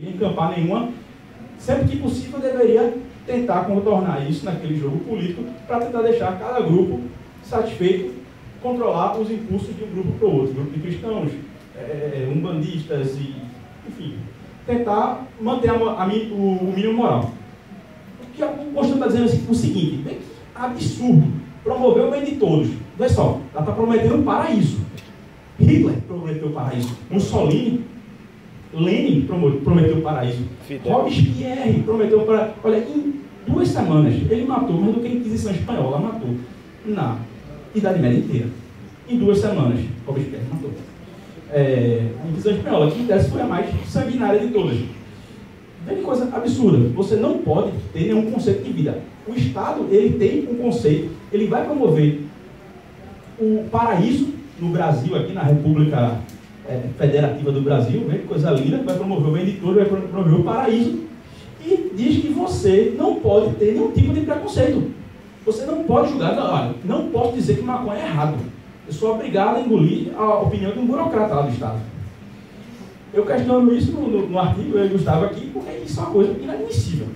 encampar nenhuma, sempre que possível deveria tentar contornar isso naquele jogo político para tentar deixar cada grupo satisfeito, controlar os impulsos de um grupo para o outro, grupo de cristãos, umbandistas e, enfim, tentar manter o mínimo moral. O que a Constituição está dizendo assim, o seguinte, bem que absurdo, promover o bem de todos. Olha só, ela está prometendo um paraíso. Hitler prometeu o paraíso, Mussolini, Lenin prometeu o paraíso, Robespierre prometeu o paraíso. Olha, em 2 semanas ele matou mais do que a Inquisição Espanhola matou na Idade Média inteira. Em 2 semanas, Robespierre matou. A Inquisição Espanhola, que dessa foi a mais sanguinária de todas. Vê que coisa absurda. Você não pode ter nenhum conceito de vida. O Estado, ele tem um conceito, ele vai promover o paraíso no Brasil, aqui na República Federativa do Brasil, né? Coisa linda, vai promover o bem de todos, vai promover o paraíso, e diz que você não pode ter nenhum tipo de preconceito. Você não pode julgar, olha, não posso dizer que maconha é errado. Eu sou obrigado a engolir a opinião de um burocrata lá do Estado. Eu questiono isso no artigo, eu Gustavo aqui, porque isso é uma coisa inadmissível.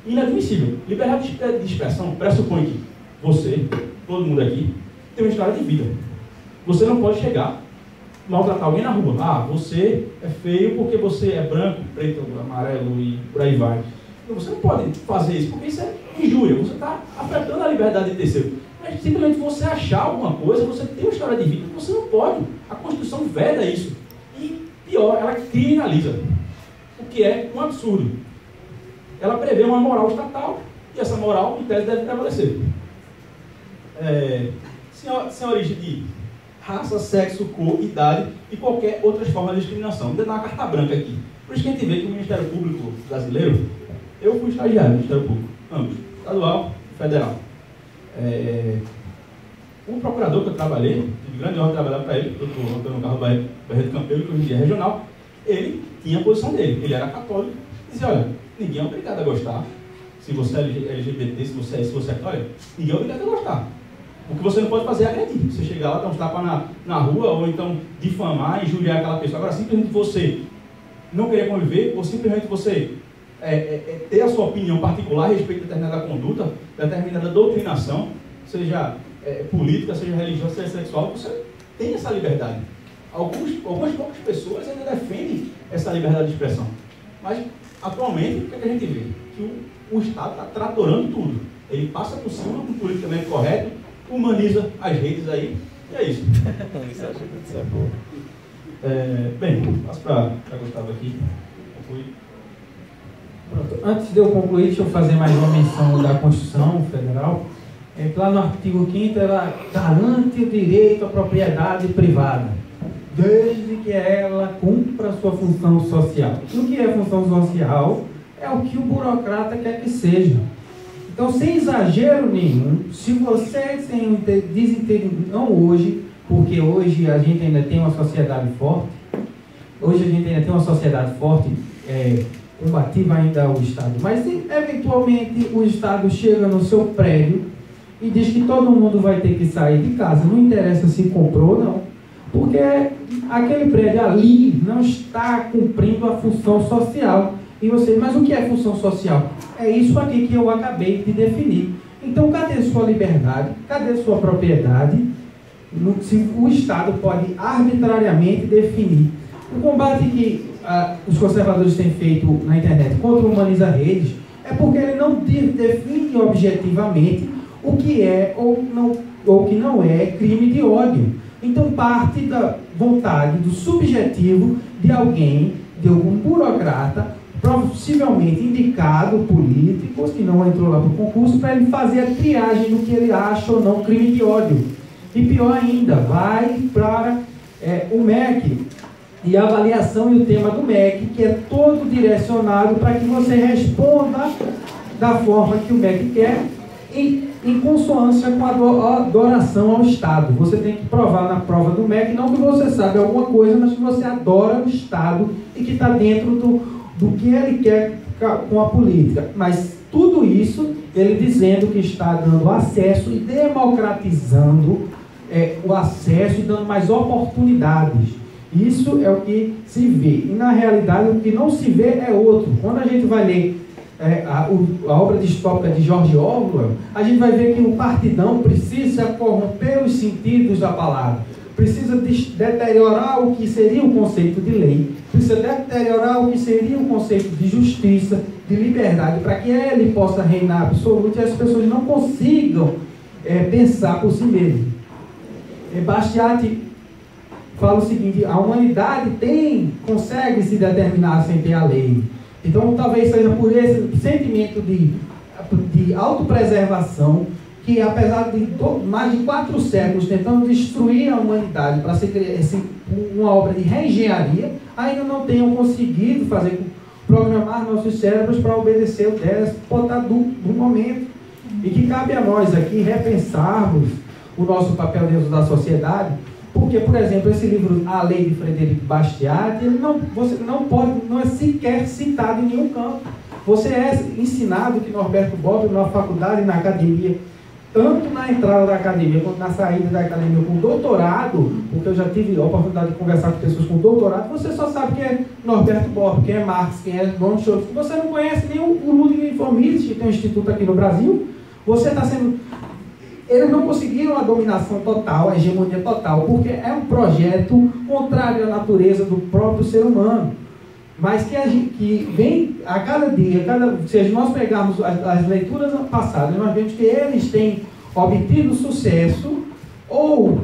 Inadmissível. Liberdade de expressão pressupõe que você, todo mundo aqui, tem uma história de vida. Você não pode chegar, maltratar alguém na rua. Ah, você é feio porque você é branco, preto, amarelo e por aí vai. Você não pode fazer isso, porque isso é injúria. Você está afetando a liberdade de terceiro. Mas simplesmente você achar alguma coisa, você tem uma história de vida, você não pode. A Constituição veda isso. E pior, ela criminaliza. O que é um absurdo. Ela prevê uma moral estatal e essa moral, em tese, deve prevalecer. Sem origem de raça, sexo, cor, idade e qualquer outra forma de discriminação. Vou dar uma carta branca aqui. Por isso que a gente vê que o Ministério Público brasileiro, eu fui estagiário do Ministério Público, ambos, estadual e federal. O procurador que eu trabalhei, de grande honra trabalhar para ele, o doutor Antônio Carlos Barreto Campelo, que hoje em dia é regional, ele tinha a posição dele, ele era católico, dizia, olha, ninguém é obrigado a gostar, se você é LGBT, se você é olha, ninguém é obrigado a gostar. O que você não pode fazer é agredir. Você chegar lá, dar uns tapas na rua, ou então difamar, injuriar aquela pessoa. Agora, simplesmente você não querer conviver, ou simplesmente você ter a sua opinião particular a respeito de determinada conduta, determinada doutrinação, seja política, seja religiosa, seja sexual, você tem essa liberdade. Algumas poucas pessoas ainda defendem essa liberdade de expressão. Mas, atualmente, o que a gente vê? Que o Estado está tratorando tudo. Ele passa por cima com o politicamente correto, humaniza as redes aí, e é isso. Bem, passo para Gustavo aqui. Pronto. Antes de eu concluir, deixa eu fazer mais uma menção da Constituição Federal. Lá no artigo 5º, ela garante o direito à propriedade privada, desde que ela cumpra a sua função social. E o que é função social? É o que o burocrata quer que seja. Então, sem exagero nenhum, se você tem um desentendimento, não hoje, porque hoje a gente ainda tem uma sociedade forte, combativa ainda ao Estado, mas eventualmente o Estado chega no seu prédio e diz que todo mundo vai ter que sair de casa, não interessa se comprou ou não, porque aquele prédio ali não está cumprindo a função social. E você, mas o que é função social? É isso aqui que eu acabei de definir. Então, cadê sua liberdade? Cadê sua propriedade? Se o Estado pode arbitrariamente definir. O combate que os conservadores têm feito na internet contra o Humaniza Redes é porque ele não define objetivamente o que é ou que não é crime de ódio. Então, parte da vontade, do subjetivo de alguém, de algum burocrata, possivelmente indicado, políticos, que não entrou lá para o concurso, para ele fazer a triagem do que ele acha ou não crime de ódio. E pior ainda, vai para o MEC, e a avaliação e o tema do MEC, que é todo direcionado para que você responda da forma que o MEC quer, em consonância com a adoração ao Estado. Você tem que provar na prova do MEC, não que você sabe alguma coisa, mas que você adora o Estado e que está dentro do que ele quer com a política. Mas tudo isso, ele dizendo que está dando acesso e democratizando o acesso e dando mais oportunidades. Isso é o que se vê. E, na realidade, o que não se vê é outro. Quando a gente vai ler a obra distópica de George Orwell, a gente vai ver que o partidão precisa corromper os sentidos da palavra, precisa deteriorar o que seria o conceito de lei, precisa deteriorar o que seria o conceito de justiça, de liberdade, para que ele possa reinar absoluto e as pessoas não consigam pensar por si mesmas. Bastiat fala o seguinte: a humanidade consegue se determinar sem ter a lei. Então, talvez seja por esse sentimento de autopreservação que, apesar de mais de 4 séculos tentando destruir a humanidade para ser uma obra de reengenharia, ainda não tenham conseguido programar nossos cérebros para obedecer o déspota do momento. E que cabe a nós aqui repensarmos o nosso papel dentro da sociedade. Porque, por exemplo, esse livro, A Lei de Frederic Bastiat, você não é sequer citado em nenhum canto. Você é ensinado que Norberto Bobbio, na faculdade, na academia, tanto na entrada da academia quanto na saída da academia com doutorado, porque eu já tive a oportunidade de conversar com pessoas com doutorado, você só sabe quem é Norberto Bobbio, quem é Marx, quem é Von Schultz. Você não conhece nem o Ludwig von Mises, que tem um instituto aqui no Brasil. Você está sendo... Eles não conseguiram a dominação total, a hegemonia total, porque é um projeto contrário à natureza do próprio ser humano. Mas que vem a cada dia, se nós pegarmos as leituras passadas, nós vemos que eles têm obtido sucesso ou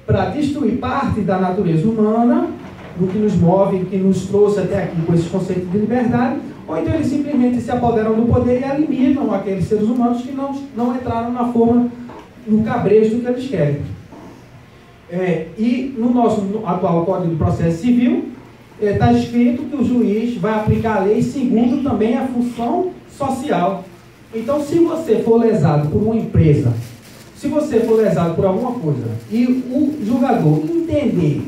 para destruir parte da natureza humana, do que nos move, que nos trouxe até aqui com esse conceito de liberdade, ou então eles simplesmente se apoderam do poder e eliminam aqueles seres humanos que não entraram na forma, no cabresto do que eles querem. E no nosso atual Código de Processo Civil, está escrito que o juiz vai aplicar a lei segundo também a função social. Então, se você for lesado por uma empresa, se você for lesado por alguma coisa, e o julgador entender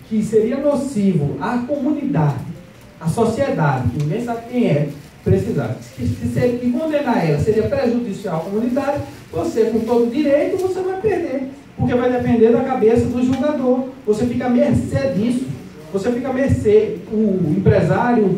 que seria nocivo à comunidade, à sociedade, que ninguém sabe quem é, precisar, que condenar ela seria prejudicial à comunidade, você, com todo direito, você vai perder, porque vai depender da cabeça do julgador. Você fica à mercê disso. Você fica à mercê, o empresário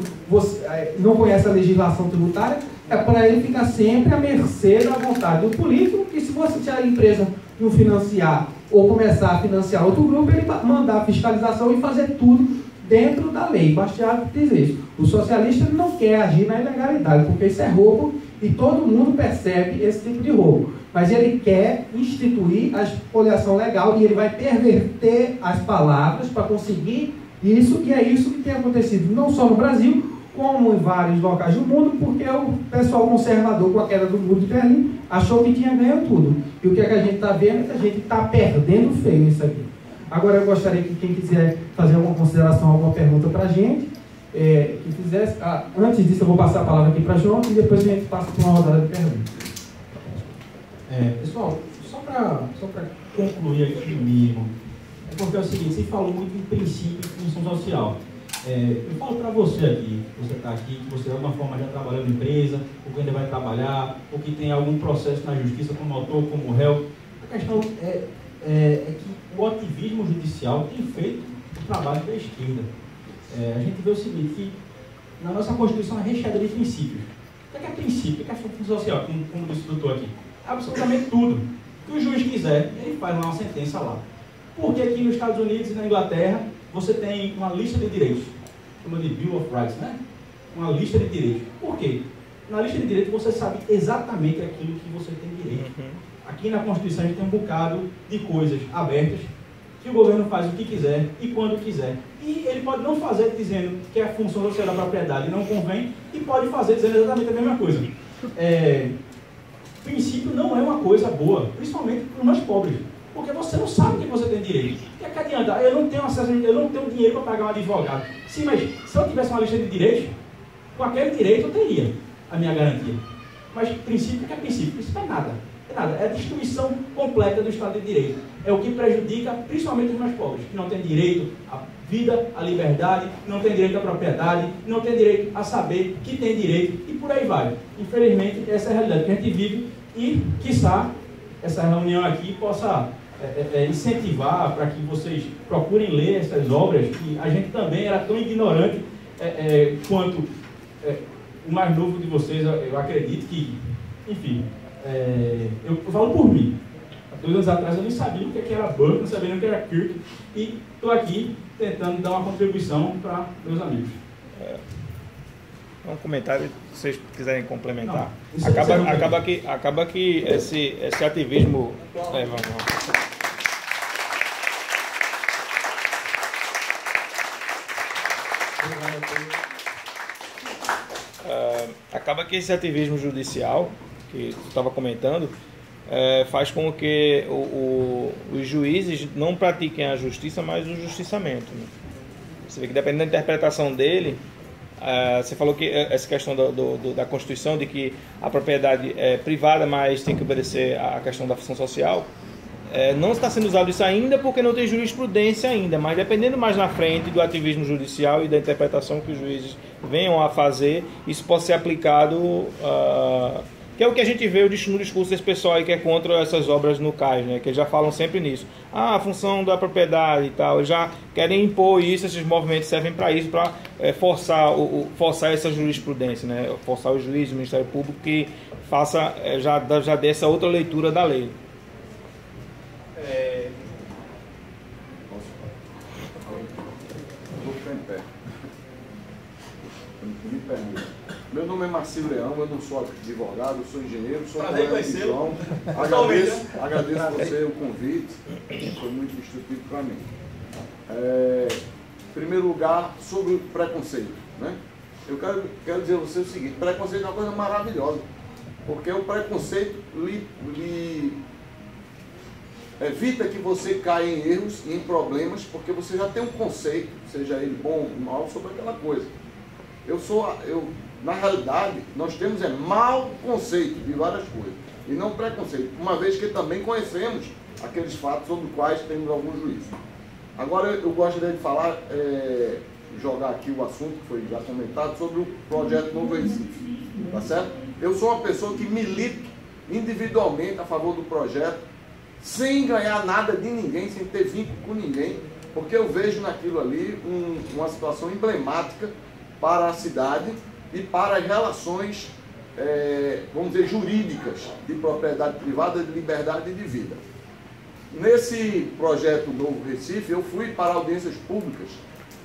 não conhece a legislação tributária, é para ele ficar sempre à mercê da vontade do político, que se a empresa não financiar ou começar a financiar outro grupo, ele vai mandar a fiscalização e fazer tudo dentro da lei. Bastiat diz isso. O socialista não quer agir na ilegalidade, porque isso é roubo e todo mundo percebe esse tipo de roubo. Mas ele quer instituir a expoliação legal e ele vai perverter as palavras para conseguir isso, e é isso que tem acontecido não só no Brasil, como em vários locais do mundo, porque o pessoal conservador, com a queda do muro de Berlim, achou que tinha ganho tudo. E o que, é que a gente está vendo é que a gente está perdendo feio isso aqui. Agora eu gostaria que quem quiser fazer alguma consideração, alguma pergunta para a gente, que fizesse. Antes disso eu vou passar a palavra aqui para João e depois a gente passa para uma rodada de perguntas. Pessoal, só para concluir aqui o mínimo, porque é o seguinte, você falou muito em princípio de função social. Eu falo para você aqui, você está aqui, que você de alguma forma já trabalhou na empresa, ou que ainda vai trabalhar, ou que tem algum processo na justiça como autor, como réu. A questão é que o ativismo judicial tem feito o trabalho da esquerda. A gente vê o seguinte, que na nossa Constituição é recheada de princípios. O que é princípio? O que é função social, como disse o doutor aqui? Absolutamente tudo. Que o juiz quiser, ele faz uma sentença lá. Porque aqui nos Estados Unidos e na Inglaterra, você tem uma lista de direitos, chama de Bill of Rights, né? Uma lista de direitos. Por quê? Na lista de direitos você sabe exatamente aquilo que você tem direito. Aqui na Constituição a gente tem um bocado de coisas abertas, que o governo faz o que quiser e quando quiser. E ele pode não fazer dizendo que a função social da propriedade não convém, e pode fazer dizendo exatamente a mesma coisa. Princípio não é uma coisa boa, principalmente para os mais pobres. Porque você não sabe que você tem direito. O que é que adianta? Eu não tenho acesso, eu não tenho dinheiro para pagar um advogado. Sim, mas se eu tivesse uma lista de direitos, com aquele direito eu teria a minha garantia. Mas princípio, o que é princípio? Princípio é nada. É nada. É a destruição completa do Estado de Direito. É o que prejudica principalmente os mais pobres, que não têm direito à vida, à liberdade, não têm direito à propriedade, não têm direito a saber que tem direito, e por aí vai. Infelizmente, essa é a realidade que a gente vive e, quiçá, essa reunião aqui possa incentivar para que vocês procurem ler essas obras, que a gente também era tão ignorante quanto o mais novo de vocês, eu acredito que, enfim, eu falo por mim. Há 2 anos atrás eu nem sabia o que era Burke, não sabia nem o que era Kirk, e estou aqui tentando dar uma contribuição para meus amigos. Um comentário, se vocês quiserem complementar. Não, acaba que esse ativismo... vamos. Acaba que esse ativismo judicial, que tu estava comentando, faz com que os juízes não pratiquem a justiça, mas o justiçamento. Né? Você vê que dependendo da interpretação dele, você falou que essa questão da Constituição, de que a propriedade é privada, mas tem que obedecer à questão da função social, não está sendo usado isso ainda porque não tem jurisprudência ainda, mas dependendo mais na frente do ativismo judicial e da interpretação que os juízes venham a fazer, isso pode ser aplicado, que é o que a gente vê no discurso desse pessoal aí que é contra essas obras no CAIS, né? Que eles já falam sempre nisso. A função da propriedade e tal, eles já querem impor isso, esses movimentos servem para isso, para forçar essa jurisprudência, né? Forçar os juízes, o Ministério Público que faça, já dê essa outra leitura da lei. Vou ficar em pé. Me permita. Meu nome é Marcílio Leão, eu não sou advogado, eu sou engenheiro, sou colega de João. Agradeço você o convite, foi muito instrutivo para mim. Em primeiro lugar, sobre o preconceito. Né? Eu quero dizer a você o seguinte, preconceito é uma coisa maravilhosa, porque o preconceito lhe evita que você caia em erros e em problemas, porque você já tem um conceito, seja ele bom ou mal, sobre aquela coisa. Na realidade, nós temos mau conceito de várias coisas, e não preconceito, uma vez que também conhecemos aqueles fatos sobre os quais temos algum juízo. Agora, eu gostaria de falar, jogar aqui o assunto que foi já comentado, sobre o projeto Novo Recife, tá certo? Eu sou uma pessoa que milito individualmente a favor do projeto, sem ganhar nada de ninguém, sem ter vínculo com ninguém, porque eu vejo naquilo ali uma situação emblemática para a cidade e para as relações, vamos dizer, jurídicas de propriedade privada, de liberdade e de vida. Nesse projeto Novo Recife, eu fui para audiências públicas,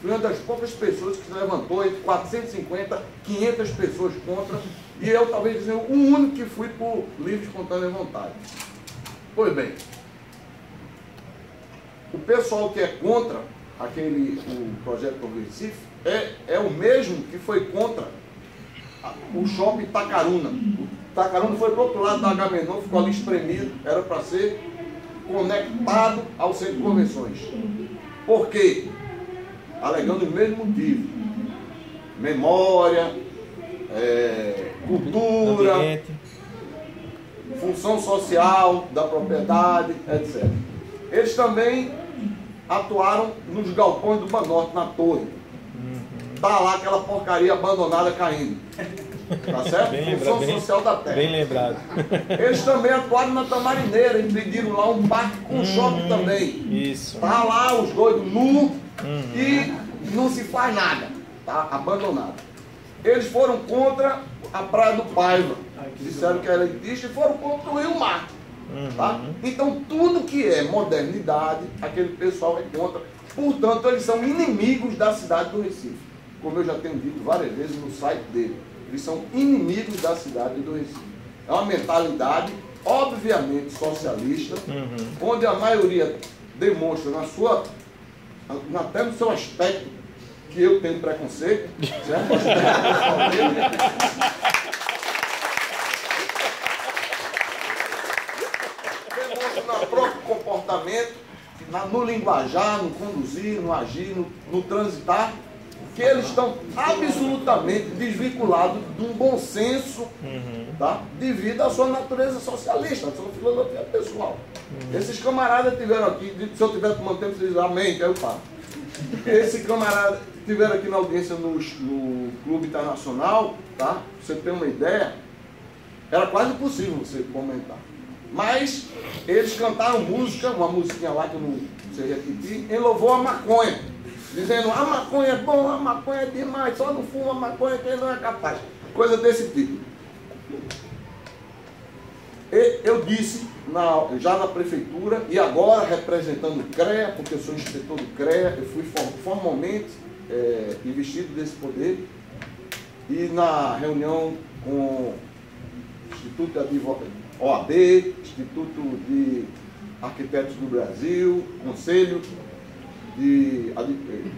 fui uma das poucas pessoas que se levantou, entre 450, 500 pessoas contra, e eu talvez seja o único que fui por livre, espontânea vontade. Pois bem, o pessoal que é contra o projeto Novo Recife é o mesmo que foi contra o shopping Itacaruna. O Itacaruna foi para o outro lado da Agamenon, ficou ali espremido, era para ser conectado ao centro de convenções. Por quê? Alegando o mesmo motivo: memória, cultura, ambiente, função social da propriedade, etc. Eles também atuaram nos galpões do Banorte, na torre. Está lá aquela porcaria abandonada caindo. Tá certo? Função social da terra. Bem lembrado. Eles também atuaram na Tamarineira, impediram lá um parque com shopping também. Isso. Está lá os doidos nus e não se faz nada. Está abandonado. Eles foram contra a Praia do Paiva. Disseram que era elitista e foram contra o Rio Mar. Tá? Então, tudo que é modernidade, aquele pessoal é contra. Portanto, eles são inimigos da cidade do Recife. Como eu já tenho dito várias vezes no site dele. Eles são inimigos da cidade do Recife. É uma mentalidade, obviamente, socialista, onde a maioria demonstra até no seu aspecto, que eu tenho preconceito, certo? Demonstra no próprio comportamento, no linguajar, no conduzir, no agir, no transitar, que eles estão absolutamente desvinculados de um bom senso, tá? Devido à sua natureza socialista, à sua filosofia pessoal. Esses camaradas tiveram aqui, se eu tiver tomando tempo, vocês dizem amém, que aí eu paro. Esse camarada tiveram aqui na audiência no Clube Internacional, tá? Pra você ter uma ideia, era quase impossível você comentar. Mas eles cantaram música, uma musiquinha lá que eu não sei repetir, em louvor à maconha. Dizendo, a maconha é bom, a maconha é demais, só não fuma maconha quem não é capaz. Coisa desse tipo. Eu disse, já na prefeitura, e agora representando o CREA, porque eu sou inspetor do CREA, eu fui formalmente investido desse poder, e na reunião com o Instituto de Advocacia, OAB, Instituto de Arquitetos do Brasil, Conselho de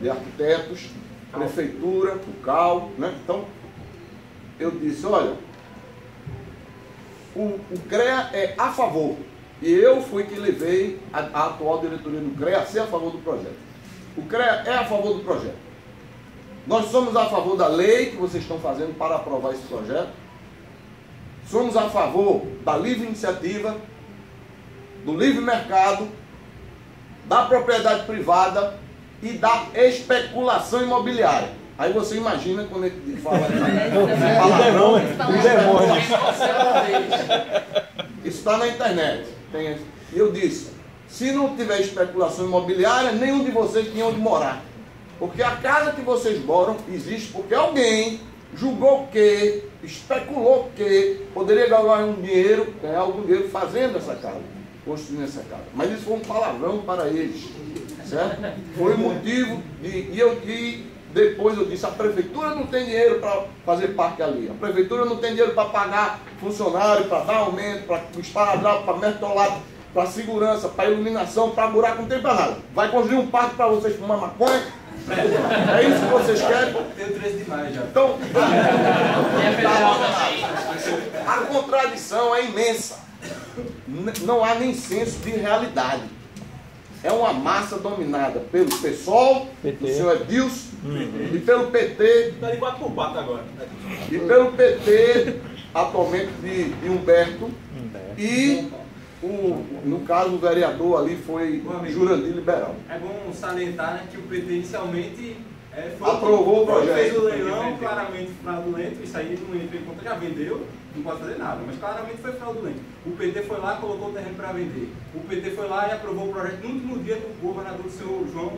Arquitetos, Prefeitura, o CAL, né? Então, eu disse, olha, o CREA é a favor, e eu fui que levei a atual diretoria do CREA a ser a favor do projeto. O CREA é a favor do projeto. Nós somos a favor da lei que vocês estão fazendo para aprovar esse projeto. Somos a favor da livre iniciativa, do livre mercado, da propriedade privada e da especulação imobiliária. Aí você imagina quando ele fala isso está na internet. Eu disse, se não tiver especulação imobiliária, nenhum de vocês tinha onde morar. Porque a casa que vocês moram existe porque alguém julgou que, especulou que poderia ganhar algum dinheiro fazendo essa casa, construindo essa casa. Mas isso foi um palavrão para eles, certo? Foi o motivo e depois eu disse, a prefeitura não tem dinheiro para fazer parque ali, a prefeitura não tem dinheiro para pagar funcionário, para dar aumento, para esparadrapo, para mertolado, para segurança, para iluminação, para buraco, não tem para nada. Vai construir um parque para vocês fumar maconha? É isso que vocês querem? Tenho 13 demais já. Então, a contradição é imensa. Não há nem senso de realidade. É uma massa dominada pelo PSOL, do senhor Edilson, e pelo PT. Está de 4x4 agora. E pelo PT, atualmente, de Humberto. E, no caso, o vereador ali foi Jurandir Liberal. É bom salientar, né, que o PT inicialmente aprovou o projeto. Fez o leilão claramente fraudulento, isso aí não entra em conta, já vendeu, não pode fazer nada, mas claramente foi fraudulento. O PT foi lá e colocou o terreno para vender. O PT foi lá e aprovou o projeto no último dia do governador do senhor João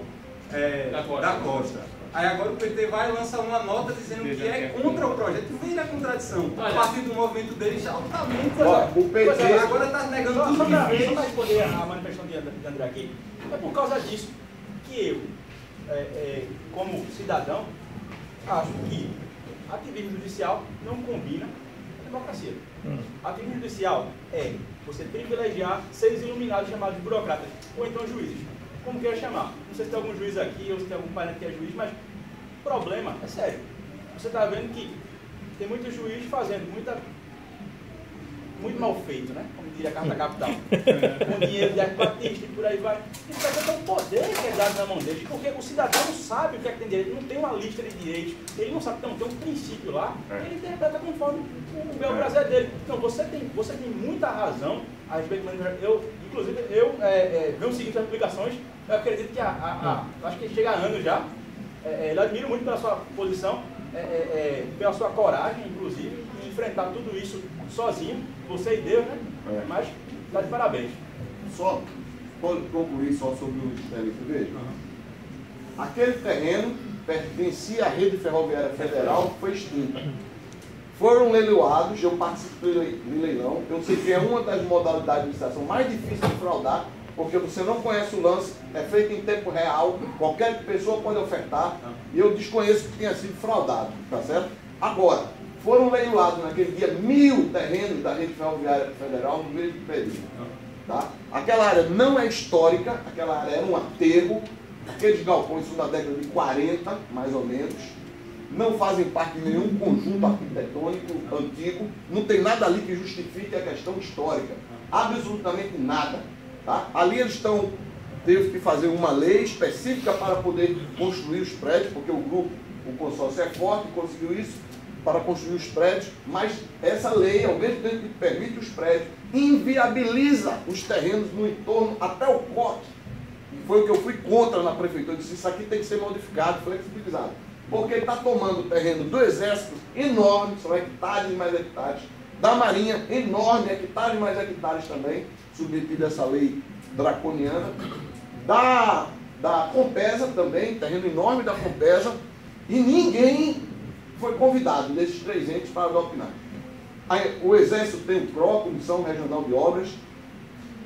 da Costa. Aí agora o PT vai e lança uma nota dizendo que é contra o projeto. Vem na contradição. A partir do movimento deles já altamente. O PT agora está negando tudo. Só para responder a manifestação de André aqui, é por causa disso que eu, como cidadão, acho que ativismo judicial não combina com a democracia. Ativismo judicial é você privilegiar seres iluminados chamados de burocratas, ou então juízes, como queira chamar. Não sei se tem algum juiz aqui ou se tem algum parente que é juiz, mas o problema é sério. Você está vendo que tem muito juiz fazendo muito mal feito, né? Como diria a Carta Capital. Com dinheiro de arquibatista e por aí vai. Isso vai ter um poder que é dado na mão deles, porque o cidadão não sabe o que é que tem direito, não tem uma lista de direitos, ele não sabe, então tem um princípio lá, ele interpreta conforme o bel prazer dele. Então você tem muita razão a respeito do inclusive, venho seguindo as publicações, eu acredito que acho que chega a anos já, eu admiro muito pela sua posição, pela sua coragem, inclusive, em enfrentar tudo isso sozinho, você e Deus, né? Mas está de parabéns. Só, pode concluir só sobre o terreno, veja. Aquele terreno pertencia à rede ferroviária federal, foi extinta. Foram leiloados, eu participei do leilão, eu sei que é uma das modalidades de licitação mais difíceis de fraudar, porque você não conhece o lance, é feito em tempo real, qualquer pessoa pode ofertar, e eu desconheço que tenha sido fraudado, tá certo? Agora, foram leiloados naquele dia 1000 terrenos da rede ferroviária federal no mesmo período. Tá? Aquela área não é histórica, aquela área era um aterro, aqueles galpões são da década de 40, mais ou menos, não fazem parte de nenhum conjunto arquitetônico antigo, não tem nada ali que justifique a questão histórica, absolutamente nada. Tá? Ali eles teve que fazer uma lei específica para poder construir os prédios, porque o consórcio é forte, conseguiu isso para construir os prédios, mas essa lei, ao mesmo tempo que permite os prédios, inviabiliza os terrenos no entorno até o corte. E foi o que eu fui contra na prefeitura, eu disse, isso aqui tem que ser modificado, flexibilizado, porque está tomando o terreno do Exército enorme, são hectares e mais hectares, da Marinha, enorme, hectares mais hectares também, submetido a essa lei draconiana, da Compesa também, terreno enorme da Compesa, e ninguém foi convidado desses 3 entes para opinar. O Exército tem o CRO, Comissão Regional de Obras,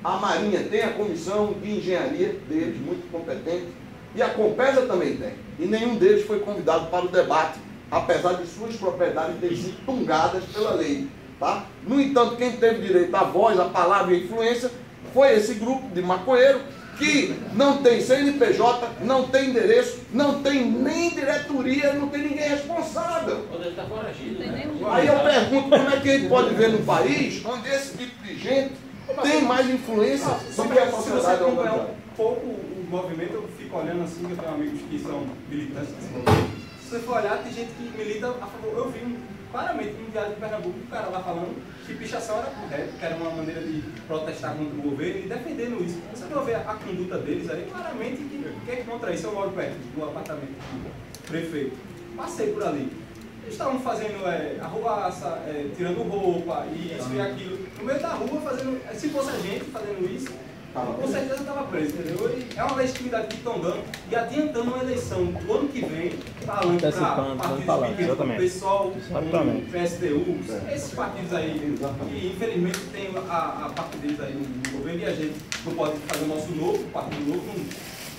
a Marinha tem a Comissão de Engenharia deles, muito competente, e a Compesa também tem. E nenhum deles foi convidado para o debate, apesar de suas propriedades terem sido tungadas pela lei. Tá? No entanto, quem teve direito à voz, à palavra e à influência foi esse grupo de maconheiro que não tem CNPJ, não tem endereço, não tem nem diretoria, não tem ninguém responsável. Aí eu pergunto como é que a gente pode ver no país onde esse tipo de gente tem mais influência do que a sociedade organizada. Um pouco o movimento, eu fico olhando assim, eu tenho amigos que são militantes desse movimento. Se você for olhar, tem gente que milita a favor. Eu vi claramente no Diário de Pernambuco o cara lá falando que pichação era correto, que era uma maneira de protestar contra o governo e defendendo isso. Você vai ver a conduta deles aí, claramente que é contra isso. Eu moro perto do apartamento do prefeito. Passei por ali. Eles estavam fazendo arruaça, tirando roupa, isso e aquilo. No meio da rua, fazendo. Se fosse a gente fazendo isso, com certeza estava preso, entendeu? E é uma legitimidade que estão dando e adiantando uma eleição do ano que vem, falando para partidos pequenos, o PSOL, o PSTU, esses partidos aí, que infelizmente tem a parte deles aí no governo, e a gente não pode fazer o nosso novo, o partido novo,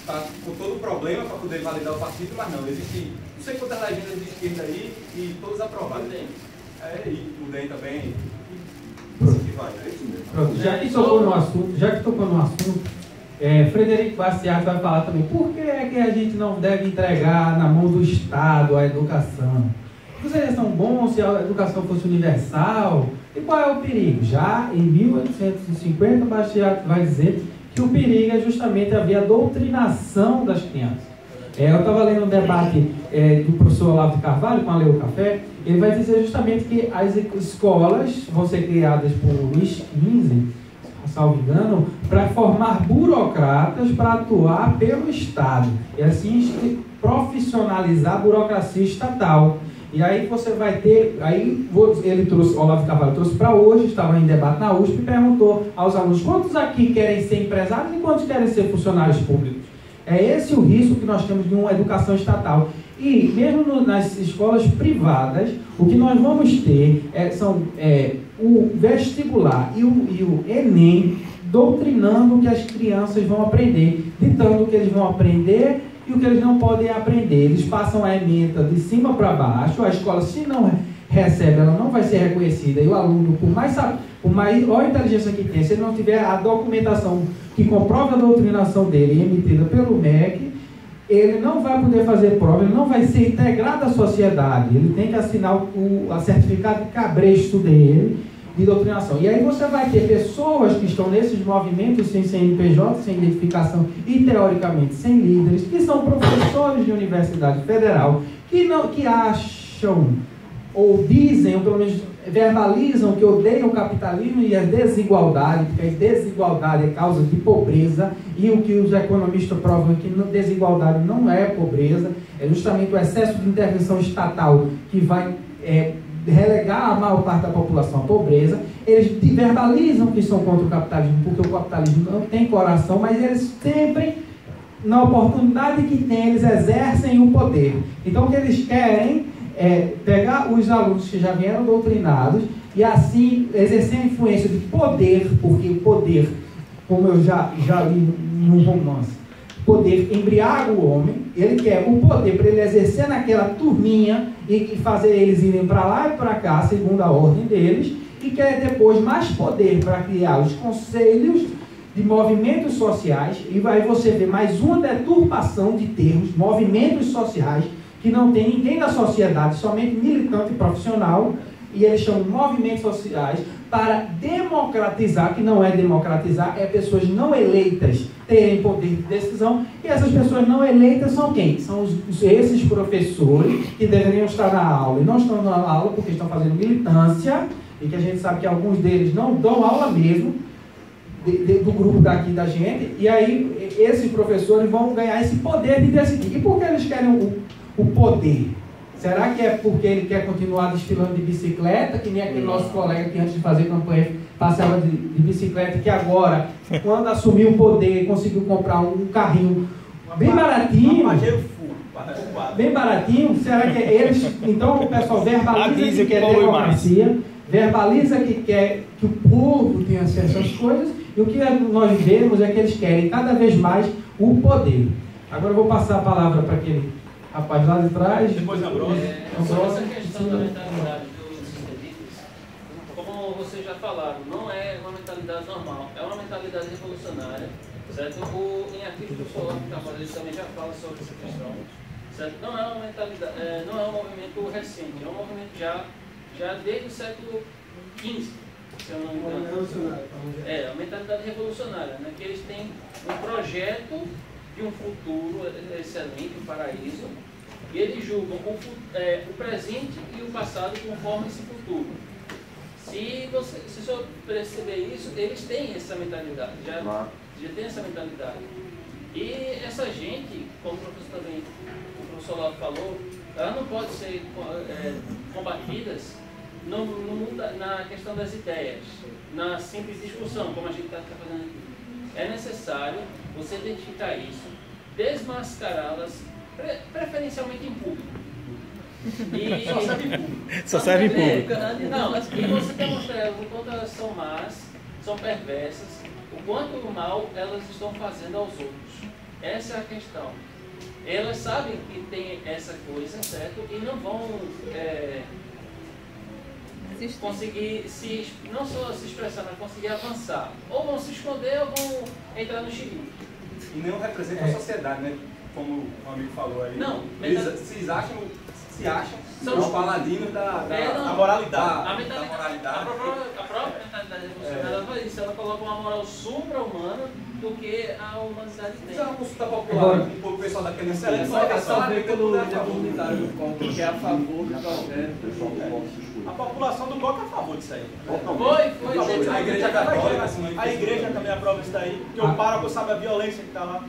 está com todo o problema para poder validar o partido, mas não, existe não sei quantas legendas de esquerda aí e todas aprovadas. E o DEM também. Pronto, já que tocou no assunto, Frederico Bastiat vai falar também por que é que a gente não deve entregar na mão do Estado a educação. Seria tão bom se a educação fosse universal? E qual é o perigo? Já em 1850, Bastiat vai dizer que o perigo é justamente a doutrinação das crianças. Eu estava lendo um debate do professor Olavo de Carvalho com a Leo Café. Ele vai dizer justamente que as escolas vão ser criadas por Luís XV, salvo engano, para formar burocratas para atuar pelo Estado e assim profissionalizar a burocracia estatal. E aí você vai ter, ele trouxe, Olavo de Carvalho trouxe para hoje, estava em debate na USP e perguntou aos alunos: quantos aqui querem ser empresários e quantos querem ser funcionários públicos? É esse o risco que nós temos de uma educação estatal. E mesmo nas escolas privadas, o que nós vamos ter são o vestibular e o Enem doutrinando o que as crianças vão aprender, ditando o que eles vão aprender e o que eles não podem aprender. Eles passam a ementa de cima para baixo, a escola, se não recebe, ela não vai ser reconhecida, e o aluno, por maior inteligência que tem, se ele não tiver a documentação que comprova a doutrinação dele emitida pelo MEC, ele não vai poder fazer prova, ele não vai ser integrado à sociedade, ele tem que assinar a certificado de cabresto dele, de doutrinação. E aí você vai ter pessoas que estão nesses movimentos sem CNPJ, sem identificação e teoricamente sem líderes, que são professores de universidade federal, que acham, ou dizem, ou pelo menos verbalizam que odeiam o capitalismo e a desigualdade, porque a desigualdade é causa de pobreza, e o que os economistas provam é que desigualdade não é pobreza, é justamente o excesso de intervenção estatal que vai relegar a maior parte da população à pobreza. Eles verbalizam que são contra o capitalismo, porque o capitalismo não tem coração, mas eles sempre, na oportunidade que tem, eles exercem o poder. Então o que eles querem pegar os alunos que já vieram doutrinados e assim exercer a influência de poder, porque o poder, como eu já li num romance, poder embriaga o homem. Ele quer o poder para ele exercer naquela turminha e fazer eles irem para lá e para cá, segundo a ordem deles, e quer depois mais poder para criar os conselhos de movimentos sociais, e aí você vê mais uma deturpação de termos, movimentos sociais, que não tem ninguém da sociedade, somente militante e profissional, e eles chamam de movimentos sociais para democratizar, que não é democratizar, é pessoas não eleitas terem poder de decisão, e essas pessoas não eleitas são quem? São esses professores que deveriam estar na aula, e não estão na aula porque estão fazendo militância, e que a gente sabe que alguns deles não dão aula mesmo, do grupo daqui da gente, e aí esses professores vão ganhar esse poder de decidir. E por que eles querem o poder? Será que é porque ele quer continuar desfilando de bicicleta, que nem aquele nosso colega que antes de fazer campanha passava de bicicleta, que agora, quando assumiu o poder, conseguiu comprar um carrinho bem baratinho? Bem baratinho? Será que eles... Então o pessoal verbaliza que quer democracia, verbaliza que quer que o povo tenha acesso às coisas, e o que nós vemos é que eles querem cada vez mais o poder. Agora eu vou passar a palavra para aquele rapaz lá de trás. Depois Ambrosio. Sobre essa questão da mentalidade dos sistemistas, como vocês já falaram, não é uma mentalidade normal, é uma mentalidade revolucionária, certo? Em artigos do Solano Carvalho também já fala sobre essa questão, certo? Não é uma mentalidade, não é um movimento recente, é um movimento já desde o século XV, se eu não me engano. É, a mentalidade revolucionária, né? Que eles têm um projeto de um futuro excelente, um paraíso, e eles julgam o presente e o passado conforme esse futuro. Se o senhor perceber isso, eles têm essa mentalidade, já tem essa mentalidade. E essa gente, como o professor Laudo falou, ela não pode ser combatidas na questão das ideias, na simples discussão, como a gente está fazendo aqui. É necessário você identificar isso, desmascará-las, preferencialmente em público. E, só serve em público. Não, e você demonstra o quanto elas são más, são perversas, o quanto mal elas estão fazendo aos outros. Essa é a questão. Elas sabem que tem essa coisa, certo? E não vão conseguir não só se expressar, mas conseguir avançar. Ou vão se esconder ou vão entrar no xerife. E não representa a sociedade, né? Como o amigo falou aí. Não, eles se acham são os paladinos da moralidade. A própria mentalidade revolucionária ela faz isso, ela coloca uma moral supra-humana do que a humanidade tem. Isso é uma consulta popular, um pouco o pessoal da PNC. É só ver pelo comunitário do COC, que é a favor do projeto. A população do COC é a favor disso aí. Foi. A Igreja Católica. A Igreja também aprova isso daí, porque o pároco sabe a violência que está lá.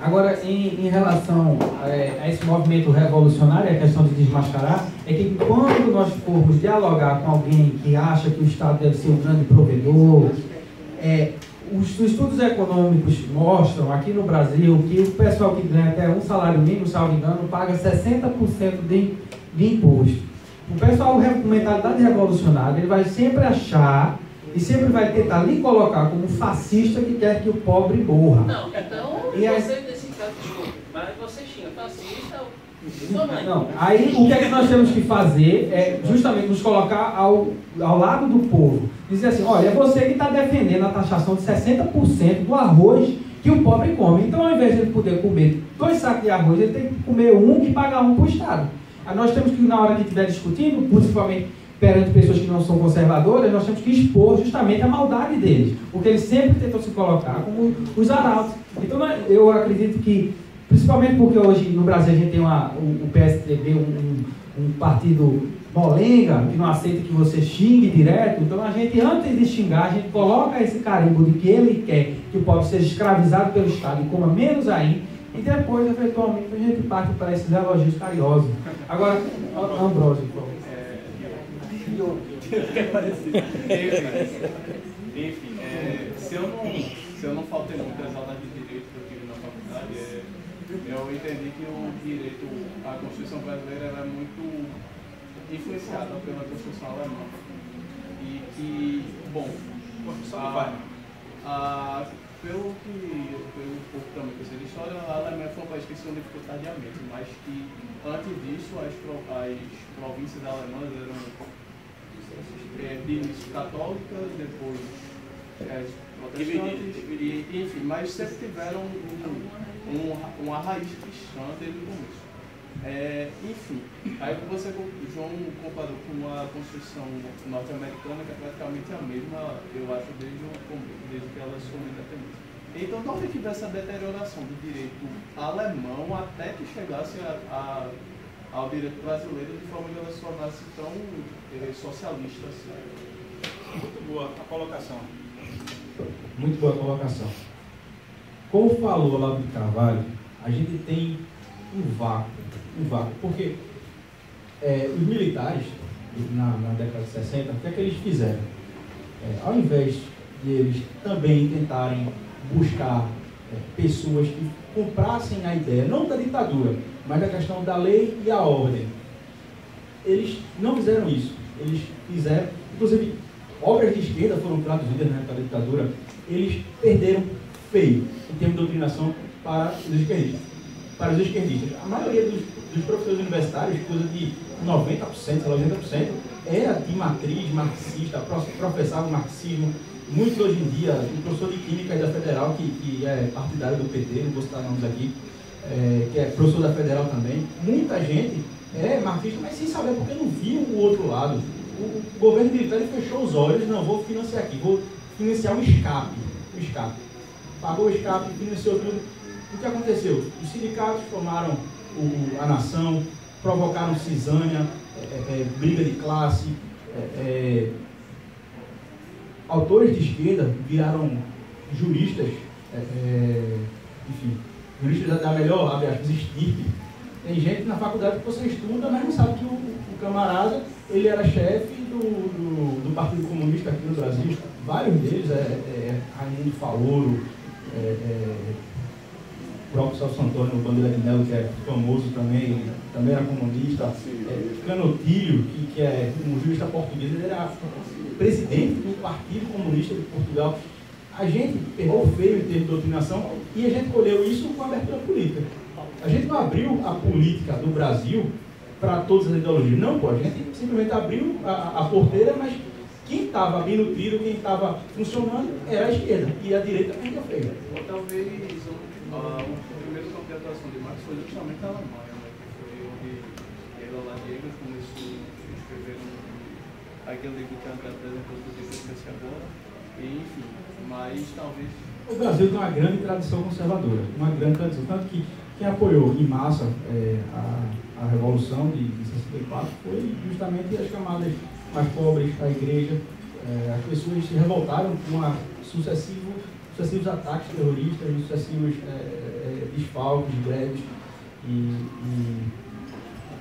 Agora, em relação a esse movimento revolucionário, a questão de desmascarar, é que quando nós formos dialogar com alguém que acha que o Estado deve ser um grande provedor, os estudos econômicos mostram aqui no Brasil que o pessoal que ganha até um salário mínimo, salvo engano, paga 60% de imposto. O pessoal com mentalidade revolucionária, ele vai sempre achar e sempre vai tentar lhe colocar como fascista que quer que o pobre morra. Não, então você nesse caso, desculpa, mas você xinga fascista sua mãe. Não, aí o que é que nós temos que fazer é justamente nos colocar ao lado do povo. Dizer assim, olha, é você que está defendendo a taxação de 60% do arroz que o pobre come. Então, ao invés de ele poder comer 2 sacos de arroz, ele tem que comer um e pagar um para o Estado. Aí nós temos que, na hora que estiver discutindo, principalmente perante pessoas que não são conservadoras, nós temos que expor justamente a maldade deles, porque eles sempre tentam se colocar como os arautos. Então eu acredito que, principalmente porque hoje no Brasil a gente tem o PSDB, um partido molenga, que não aceita que você xingue direto, então a gente, antes de xingar, a gente coloca esse carimbo de que ele quer que o pobre seja escravizado pelo Estado e coma menos ainda, e depois, eventualmente, a gente parte para esses elogios carinhosos. Agora, Ambrosio, por favor. Enfim, se eu não faltei muitas aulas de direito que eu tive na faculdade, eu entendi que o direito, a Constituição brasileira era muito influenciada pela Constituição alemã. E que, bom, pelo pouco também que eu sei de história, a Alemanha foi um país que se unificou tardiamente, mas que antes disso as províncias alemãs eram de início católicas, depois protestantes, enfim, mas sempre tiveram uma raiz cristã desde o começo. Enfim, aí João comparou com a Constituição norte-americana, que é praticamente a mesma, eu acho, desde que ela assumiu a independência. Então, de onde que veio essa deterioração do direito alemão até que chegasse ao direito brasileiro de forma que ela se tornasse tão socialista assim? Muito boa a colocação. Muito boa a colocação. Como falou lá do Carvalho, a gente tem um vácuo. Porque Os militares, na década de 60, o que é que eles fizeram? Ao invés de eles também tentarem buscar pessoas que comprassem a ideia, não da ditadura, mas da questão da lei e a ordem, eles não fizeram isso. Eles fizeram, inclusive, obras de esquerda foram traduzidas na época da ditadura, eles perderam feio em termos de doutrinação para os esquerdistas. A maioria dos professores universitários, coisa de 90%, sei lá, 80%, era de matriz marxista, professava o marxismo. Muitos hoje em dia, o professor de Química aí da Federal, que é partidário do PT, não vou citar nomes aqui, que é professor da Federal também, muita gente é marxista, mas sem saber, porque não viu o outro lado. O governo militar fechou os olhos, não, vou financiar aqui, vou financiar um escape. Pagou o escape, financiou tudo. O que aconteceu? Os sindicatos formaram a nação, provocaram cisânia, briga de classe, autores de esquerda viraram juristas, enfim, juristas da melhor, abre aspas, estirpe. Tem gente na faculdade que você estuda, mas não sabe que o camarada, ele era chefe do Partido Comunista aqui no Brasil. Vários deles, Raimundo Falouro, o próprio Celso Antônio Bandeira de Melo, que é famoso também era comunista. Canotilho, que é um jurista português, ele era presidente do Partido Comunista de Portugal. A gente pegou feio em termos de doutrinação e a gente colheu isso com a abertura política. A gente não abriu a política do Brasil para todas as ideologias. Não, pô, a gente simplesmente abriu a porteira, mas quem estava bem nutrido, quem estava funcionando, era a esquerda. E a direita ainda feia. Ou talvez o primeiro campo de atuação de Marx foi justamente a Alemanha, né? Que foi onde ele lá Diego começou a escrever aquele livro que apresentou do que agora. E, enfim, mas talvez... O Brasil tem uma grande tradição conservadora, uma grande tradição. Tanto que quem apoiou em massa a Revolução de 64 foi justamente as camadas mais pobres, a igreja. As pessoas se revoltaram com sucessivos ataques terroristas, sucessivos desfalques, greves, e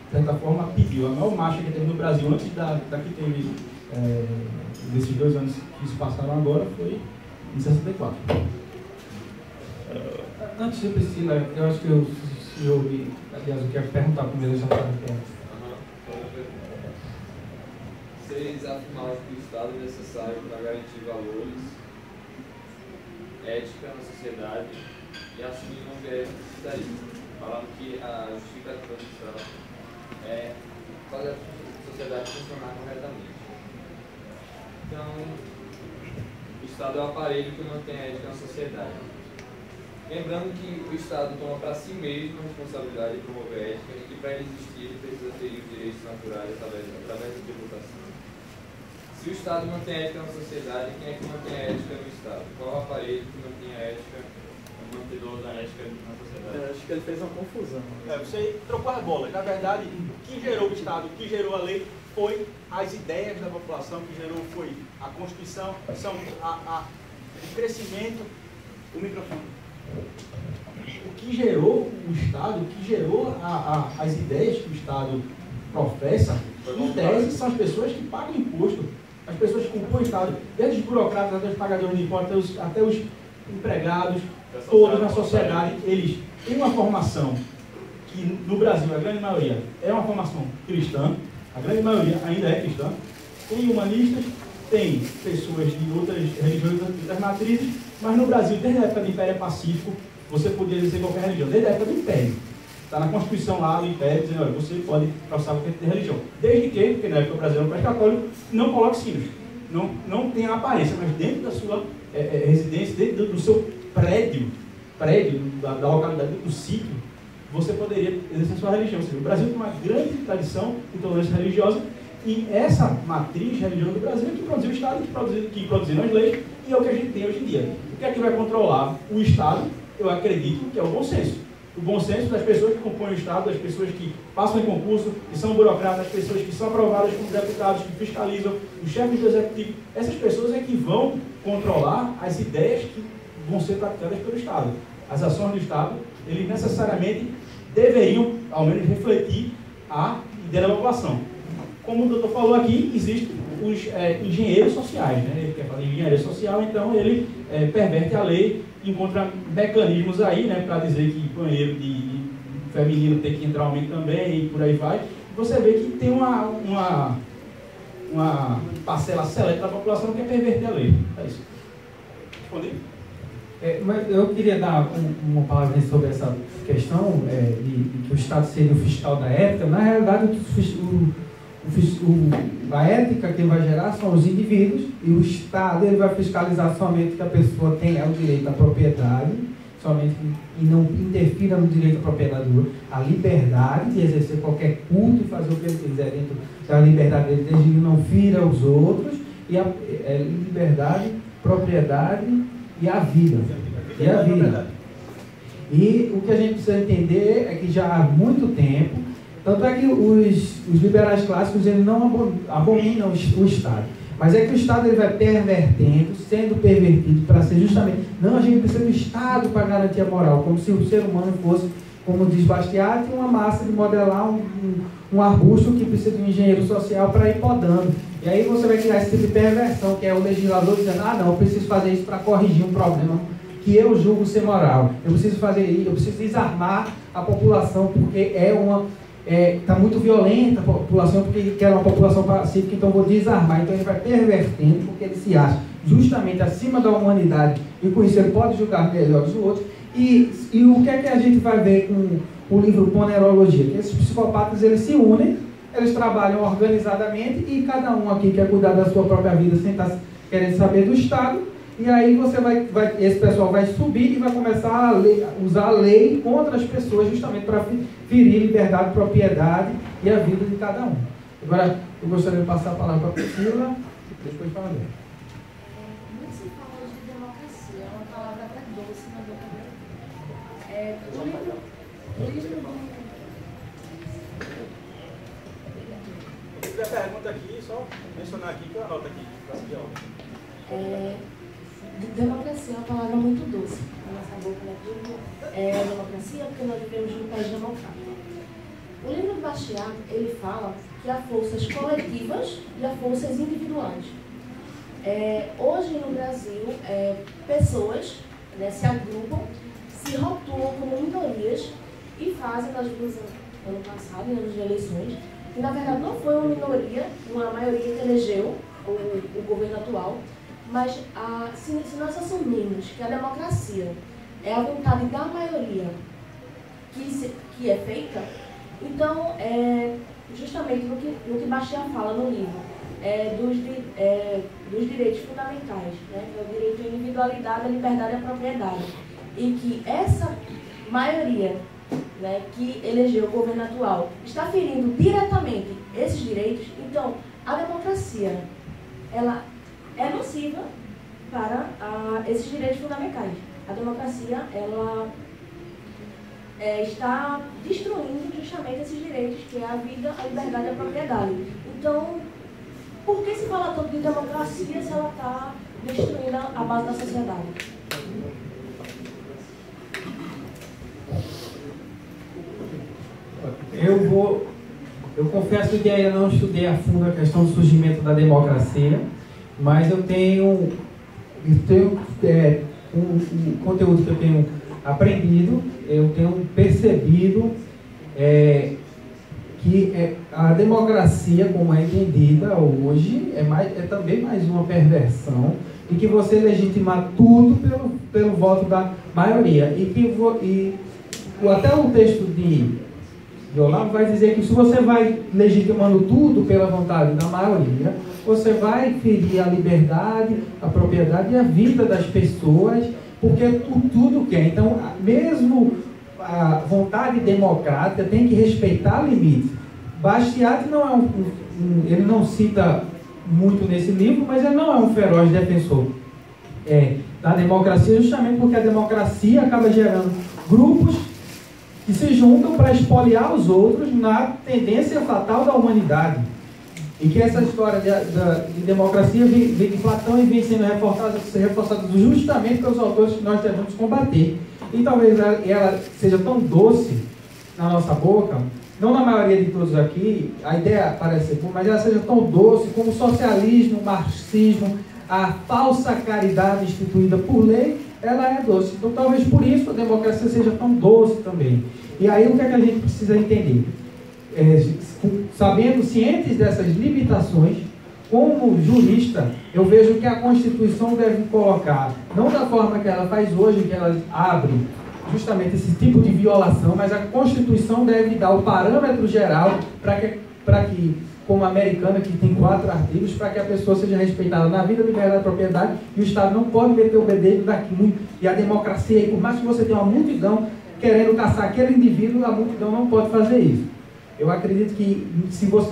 de certa forma pediu. A maior marcha que teve no Brasil antes da que teve desses 2 anos que se passaram agora foi em 64. Antes de Priscila, eu acho que o senhor, aliás, eu quero perguntar primeiro já para Vocês afirmaram que o Estado é necessário para garantir valores, ética na sociedade e assumir um viés utilitarista, falando que a justificativa do Estado é fazer a sociedade funcionar corretamente. Então, o Estado é o aparelho que mantém a ética na sociedade. Lembrando que o Estado toma para si mesmo a responsabilidade de promover a ética e que para ele existir ele precisa ter os direitos naturais através da tributação. Se o Estado mantém a ética na sociedade, quem é que mantém a ética no Estado? Qual é o aparelho que mantém a ética, o mantedor da ética na sociedade? Acho que ele fez uma confusão. Você trocou as bolas. Na verdade, o que gerou o Estado, o que gerou a lei, foi as ideias da população, que gerou foi a Constituição, o crescimento, o microfone. O que gerou o Estado, o que gerou as ideias que o Estado professa, em tese, são as pessoas que pagam imposto, as pessoas que compõem o Estado, desde os burocratas até os pagadores de impostos, até os empregados, todos na sociedade, eles têm uma formação que no Brasil, a grande maioria, é uma formação cristã, a grande maioria ainda é cristã, tem humanistas, tem pessoas de outras religiões, de outras matrizes, mas no Brasil, desde a época do Império Pacífico, você podia dizer qualquer religião, desde a época do Império. Está na Constituição lá do Império, dizendo, olha, você pode professar qualquer tipo de religião. Desde que, porque na época o Brasil era um país católico, não coloque sinos. Não tem a aparência, mas dentro da sua residência, dentro do seu prédio da localidade, do sítio, você poderia exercer sua religião. Ou seja, o Brasil tem uma grande tradição de tolerância religiosa e essa matriz religiosa do Brasil é que produziu o Estado, que produziram as leis, e é o que a gente tem hoje em dia. O que é que vai controlar o Estado? Eu acredito que é o bom senso. O bom senso das pessoas que compõem o Estado, das pessoas que passam em concurso, que são burocratas, das pessoas que são aprovadas como deputados, que fiscalizam, os chefes do executivo. Essas pessoas é que vão controlar as ideias que vão ser praticadas pelo Estado. As ações do Estado, eles necessariamente deveriam, ao menos, refletir a dentro da população. Como o doutor falou aqui, existem os engenheiros sociais, né? Ele quer fazer engenharia social, então ele perverte a lei, encontra mecanismos aí, né, para dizer que banheiro de feminino tem que entrar homem também, e por aí vai. Você vê que tem uma parcela seleta da população que quer perverter a lei. É isso. Respondi? Mas eu queria dar uma palavra sobre essa questão de que o Estado seria o fiscal da ética. Na realidade, a ética que ele vai gerar são os indivíduos, e o Estado ele vai fiscalizar somente que a pessoa tenha o direito à propriedade, somente e não interfira no direito à propriedade do outro, a liberdade de exercer qualquer culto e fazer o que ele quiser dentro da liberdade dele, desde que não fira os outros, e a liberdade, propriedade e a vida. E a vida. E o que a gente precisa entender é que já há muito tempo, tanto é que os liberais clássicos eles não abominam o Estado, mas é que o Estado ele vai pervertendo, sendo pervertido para ser justamente, não, a gente precisa do Estado para garantir a moral, como se o ser humano fosse, como diz Bastiat, uma massa de modelar um arbusto que precisa de um engenheiro social para ir podando. E aí você vai criar esse tipo de perversão, que é o legislador dizendo, não, eu preciso fazer isso para corrigir um problema que eu julgo ser moral. Eu preciso fazer isso, eu preciso desarmar a população, porque está muito violenta a população, porque quer uma população pacífica, então vou desarmar. Então ele vai pervertendo, porque ele se acha justamente acima da humanidade, e com isso ele pode julgar melhor dos outros. E o que é que a gente vai ver com o livro Ponerologia? Que esses psicopatas eles se unem, eles trabalham organizadamente, e cada um aqui quer cuidar da sua própria vida sem estar querendo saber do Estado. E aí esse pessoal vai subir e vai começar a usar a lei contra as pessoas, justamente para ferir liberdade, propriedade e a vida de cada um. Agora, eu gostaria de passar a palavra para a Priscila, depois para a André. Muito se fala de democracia, é uma palavra até doce na boca dele. O livro Se tiver pergunta aqui, só mencionar aqui que eu anoto aqui, para seguir a ordem. Democracia é uma palavra muito doce na nossa boca, né? É democracia porque nós vivemos num país democrático. O livro do Bastiat, ele fala que há forças coletivas e há forças individuais. Hoje no Brasil, pessoas, né, se agrupam, se rotulam como minorias e fazem nas ruas ano passado, em anos de eleições, que na verdade não foi uma minoria, uma maioria que elegeu o governo atual. Mas se nós assumirmos que a democracia é a vontade da maioria que é feita, então, justamente no que Bastiat fala no livro, dos direitos fundamentais, né, que é o direito à individualidade, à liberdade e à propriedade, e que essa maioria, né, que elegeu o governo atual está ferindo diretamente esses direitos, então a democracia ela é nociva para esses direitos fundamentais. A democracia, ela está destruindo justamente esses direitos, que é a vida, a liberdade e a propriedade. Então, por que se fala tanto de democracia se ela está destruindo a base da sociedade? Eu confesso que ainda não estudei a fundo a questão do surgimento da democracia, mas eu tenho um conteúdo que eu tenho aprendido, eu tenho percebido que a democracia, como é entendida hoje, é também mais uma perversão, e que você legitima tudo pelo voto da maioria. Até o texto de Olavo vai dizer que se você vai legitimando tudo pela vontade da maioria, você vai ferir a liberdade, a propriedade e a vida das pessoas, porque tudo quer. Então, mesmo a vontade democrática tem que respeitar limites. Bastiat não é ele não cita muito nesse livro, mas ele não é um feroz defensor da democracia, justamente porque a democracia acaba gerando grupos que se juntam para espoliar os outros na tendência fatal da humanidade. E que essa história de democracia vem de Platão e vem sendo reforçada justamente pelos autores que nós devemos combater. E talvez ela seja tão doce na nossa boca, não na maioria de todos aqui, a ideia parece ser boa, mas ela seja tão doce como o socialismo, o marxismo, a falsa caridade instituída por lei, ela é doce. Então, talvez por isso a democracia seja tão doce também. E aí, o que é que a gente precisa entender? Sabendo, cientes dessas limitações, como jurista, eu vejo que a Constituição deve colocar, não da forma que ela faz hoje, que ela abre justamente esse tipo de violação, mas a Constituição deve dar o parâmetro geral para que, como a americana, que tem 4 artigos, para que a pessoa seja respeitada na vida, liberdade, propriedade, e o Estado não pode meter o bedelho daquilo. E a democracia, e por mais que você tenha uma multidão querendo caçar aquele indivíduo, a multidão não pode fazer isso. Eu acredito que,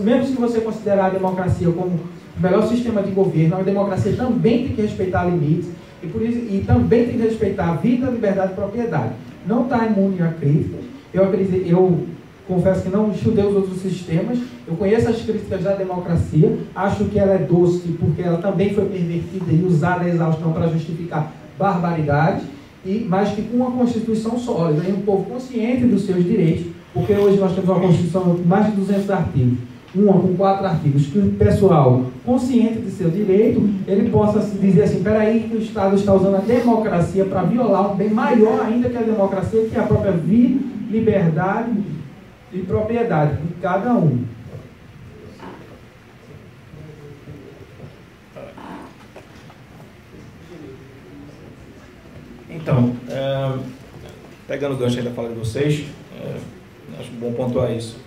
mesmo se você considerar a democracia como o melhor sistema de governo, a democracia também tem que respeitar limites, e também tem que respeitar a vida, a liberdade e propriedade. Não está imune a críticas. Eu confesso que não estudei os outros sistemas, eu conheço as críticas da democracia, acho que ela é doce porque ela também foi pervertida e usada a exaustão para justificar barbaridades, mas que com uma Constituição sólida e um povo consciente dos seus direitos, porque hoje nós temos uma Constituição com mais de 200 artigos, uma com 4 artigos, que o pessoal consciente de seu direito, ele possa dizer assim, peraí, que o Estado está usando a democracia para violar um bem maior ainda que a democracia, que é a própria vida, liberdade e propriedade de cada um. Então, pegando o gancho aí da fala de vocês, acho bom pontuar isso.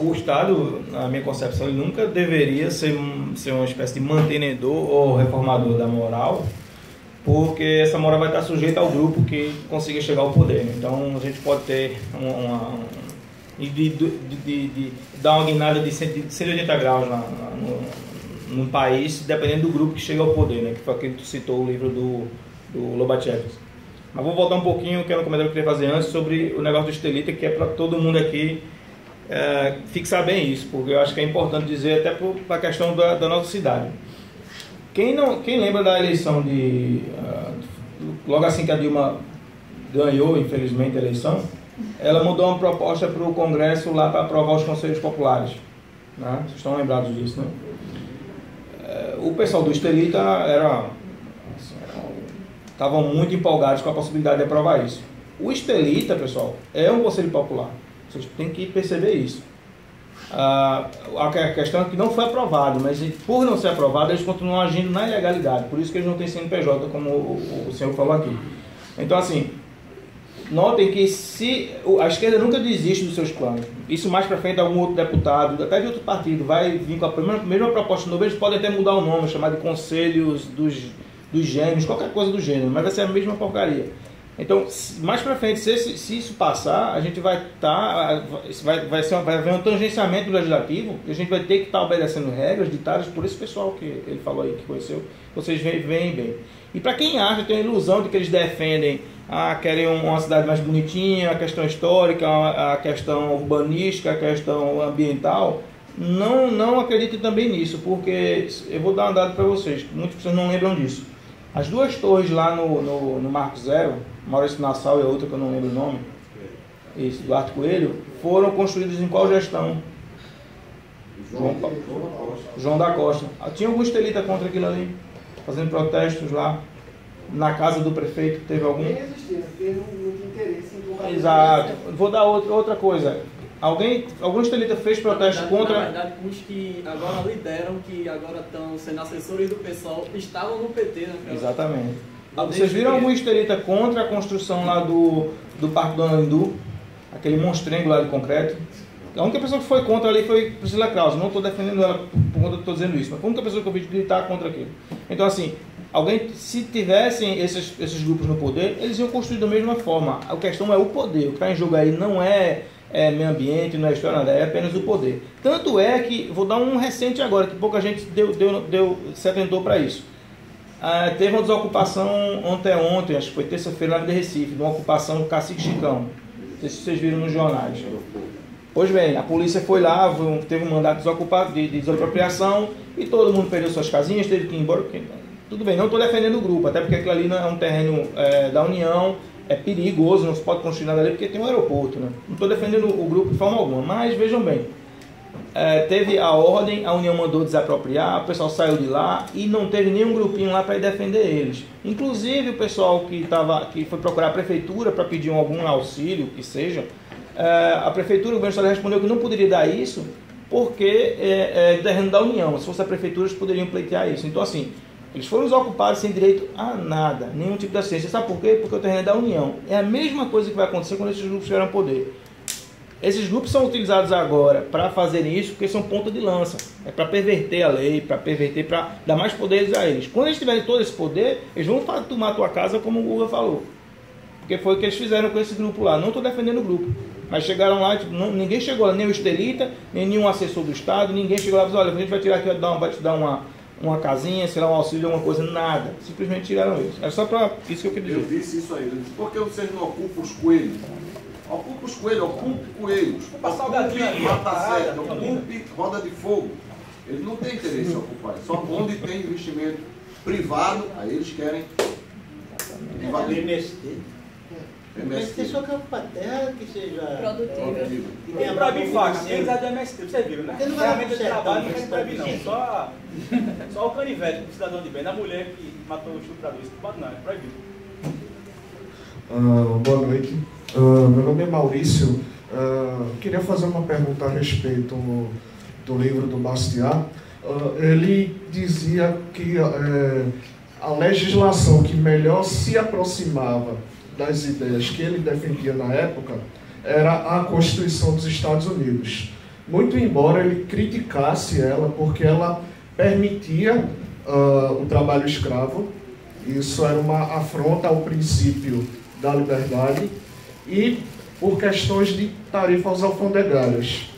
O Estado, na minha concepção, ele nunca deveria ser uma espécie de mantenedor ou reformador da moral, porque essa moral vai estar sujeita ao grupo que consiga chegar ao poder. Então, a gente pode ter dar uma guinada de 180 graus num país, dependendo do grupo que chega ao poder, né? Que foi aquele que tu citou, o livro do Lobachevsky. Mas vou voltar um pouquinho, que era um comentário que eu queria fazer antes, sobre o negócio do Estelita, que é para todo mundo aqui fixar bem isso, porque eu acho que é importante dizer até para a questão da nossa cidade. Quem lembra da eleição logo assim que a Dilma ganhou, infelizmente, a eleição, ela mudou uma proposta para o Congresso lá para aprovar os conselhos populares, né? Vocês estão lembrados disso, né? O pessoal do Estelita estavam muito empolgados com a possibilidade de aprovar isso. O Estelita, pessoal, é um conselho popular. Vocês têm que perceber isso. A questão é que não foi aprovado, mas por não ser aprovado, eles continuam agindo na ilegalidade. Por isso que eles não têm CNPJ, como o senhor falou aqui. Então, assim, notem que a esquerda nunca desiste dos seus planos. Isso mais para frente, algum outro deputado, até de outro partido, vai vir com a mesma proposta de novo, eles podem até mudar o nome, chamar de Conselhos dos Gênios, qualquer coisa do gênero, mas vai ser a mesma porcaria. Então, mais para frente, se isso passar, a gente vai haver um tangenciamento legislativo, e a gente vai ter que estar obedecendo regras ditadas por esse pessoal que ele falou aí, que conheceu. Vocês veem bem. E para quem acha, tem a ilusão de que eles defendem, querem uma cidade mais bonitinha, a questão histórica, a questão urbanística, a questão ambiental, não acreditem também nisso, porque eu vou dar um dado para vocês, muitas pessoas não lembram disso. As 2 torres lá no Marco Zero, Maurício Nassau e a outra que eu não lembro o nome, isso, do Arte Coelho, foram construídas em qual gestão? João da Costa. Tinha algum estelita contra aquilo ali, fazendo protestos lá, na casa do prefeito, teve algum? Nem existia, porque não tinha interesse em colocar. Exato. Vou dar outra coisa. Algum estelita fez protesto contra... Na verdade, os que agora lideram, que agora estão sendo assessores do pessoal, estavam no PT, né? Exatamente. Vocês viram algum estelita contra a construção lá do Parque Dona Lindu? Aquele monstrengo lá de concreto? A única pessoa que foi contra ali foi Priscila Krause. Não estou defendendo ela por conta que estou dizendo isso, mas a única pessoa que eu vi gritar contra aquilo. Então, assim, se tivessem esses grupos no poder, eles iam construir da mesma forma. A questão é o poder. O que está em jogo aí não é meio ambiente, não é história, nada, é apenas o poder. Tanto é que, vou dar um recente agora, que pouca gente se atentou para isso. Teve uma desocupação ontem, acho que foi terça-feira, lá de Recife, de uma ocupação do Cacique Chicão. Não sei se vocês viram nos jornais. Pois bem, a polícia foi lá, teve um mandato de desapropriação e todo mundo perdeu suas casinhas, teve que ir embora. Tudo bem, não estou defendendo o grupo, até porque aquilo ali não é um terreno da União é perigoso, não se pode construir nada ali porque tem um aeroporto, né? Não estou defendendo o grupo de forma alguma, mas vejam bem, teve a ordem, a União mandou desapropriar, o pessoal saiu de lá e não teve nenhum grupinho lá para ir defender eles. Inclusive o pessoal que foi procurar a prefeitura para pedir algum auxílio, que seja, a prefeitura, o governo estadual respondeu que não poderia dar isso porque é terreno da União. Se fosse a prefeitura, eles poderiam pleitear isso. Então assim, eles foram desocupados sem direito a nada, nenhum tipo de assistência. Sabe por quê? Porque o terreno é da União. É a mesma coisa que vai acontecer quando esses grupos tiveram poder. Esses grupos são utilizados agora para fazerem isso porque são ponta de lança. É para perverter a lei, para dar mais poderes a eles. Quando eles tiverem todo esse poder, eles vão tomar a tua casa, como o Guga falou. Porque foi o que eles fizeram com esse grupo lá. Não estou defendendo o grupo. Mas chegaram lá, tipo, ninguém chegou lá, nem o Estelita, nem nenhum assessor do Estado, ninguém chegou lá e disse, olha, a gente vai tirar aqui, vai te dar uma casinha, sei lá, um auxílio, alguma coisa, nada. Simplesmente tiraram isso. É só para isso que eu queria dizer. Eu disse isso aí. Por que vocês não ocupam os coelhos? Ocupa os coelhos, ocupe coelhos. Ocupe mata-seta, ocupe roda de fogo. Eles não têm interesse em ocupar. Só onde tem investimento privado, aí eles querem invadir. MST só quer ocupar terra que seja produtiva. E para mim, faca, tem usado MST, você viu, né? Realmente de trabalho não recebe não. Só o canivete, o cidadão de bem, da mulher que matou o estuprador, isso pode não, é proibido. Boa noite. Meu nome é Maurício. Queria fazer uma pergunta a respeito do livro do Bastiat. Ele dizia que a legislação que melhor se aproximava das ideias que ele defendia na época era a Constituição dos Estados Unidos. Muito embora ele criticasse ela, porque ela permitia o trabalho escravo, isso era uma afronta ao princípio da liberdade, e por questões de tarifas alfandegárias.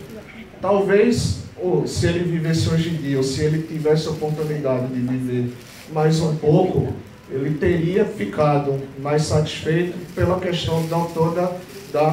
Talvez, se ele vivesse hoje em dia, ou se ele tivesse a oportunidade de viver mais um pouco, ele teria ficado mais satisfeito pela questão da